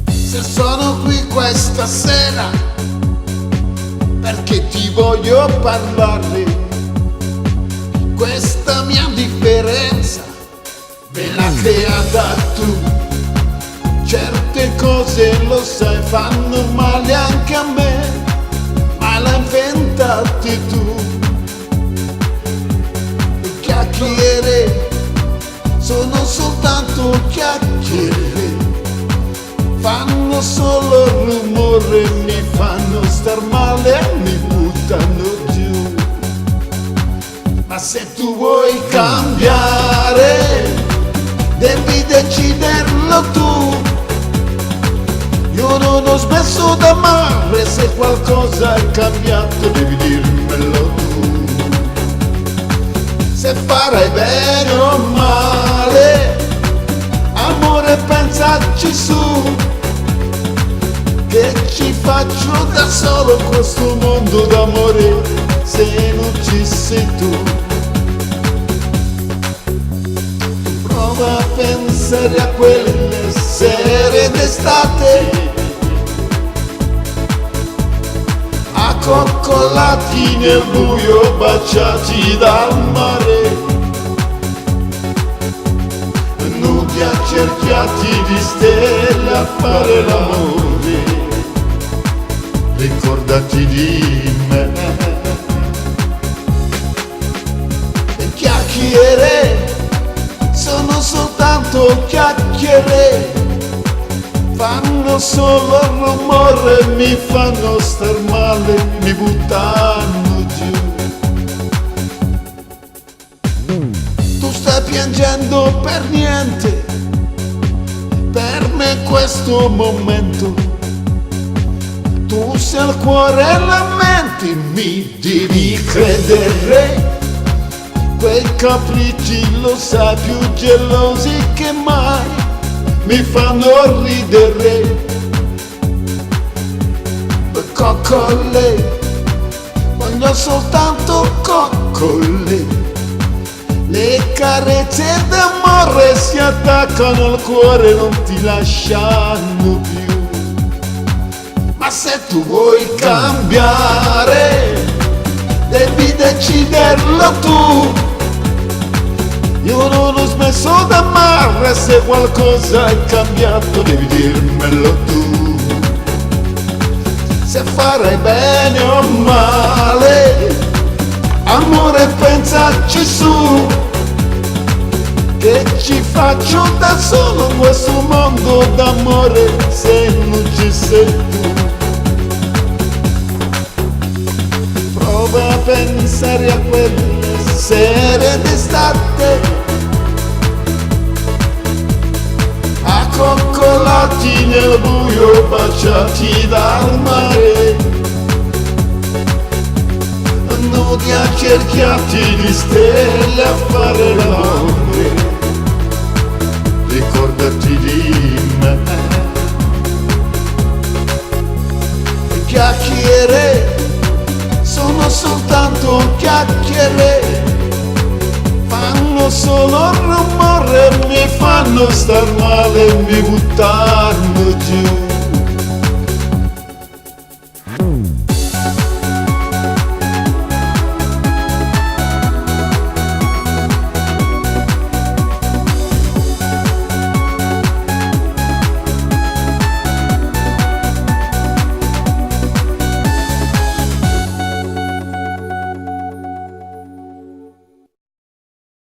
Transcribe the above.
Se sono qui questa sera perché ti voglio parlare, questa mia differenza me l'ha creata tu. Certe cose, lo sai, fanno male anche a me, ma l'hai inventate tu. Le chiacchiere sono soltanto chiacchiere, fanno solo rumore, mi fanno star male, mi buttano giù. Ma se tu vuoi cambiare, devi deciderlo tu. Io non ho smesso d'amare, se qualcosa è cambiato devi dirmelo tu. Se farai bene o male, amore, pensaci su, che ci faccio da solo questo mondo d'amore se non ci sei tu. Prova a pensare a quelle sere d'estate, accoccolati nel buio, baciati dal mare, nudi accerchiati di stelle a fare l'amore. Ricordati di me. Le chiacchiere sono soltanto chiacchiere, fanno solo rumore, mi fanno star male, mi buttano giù. Tu stai piangendo per niente, per me questo momento. Tu sei il cuore e la mente, mi devi credere. Quei capricci, lo sai, più gelosi che mai, mi fanno ridere. Coccole, voglio soltanto coccole. Le carezze d'amore si attaccano al cuore, non ti lasciano più. Ma se tu vuoi cambiare, devi deciderlo tu. Io non ho smesso d'amare, se qualcosa è cambiato devi dirmelo tu. Se farai bene o male, amore, pensaci su, che ci faccio da solo questo mondo d'amore se non ci sei tu. Prova a pensare a quelle sere d'estate, accoccolati nel buio, baciati dal mare, nudi accerchiati di stelle a fare l'amore. Ricordati di me. Le chiacchiere sono soltanto chiacchiere, fanno solo rumore, mi fanno star male, mi buttano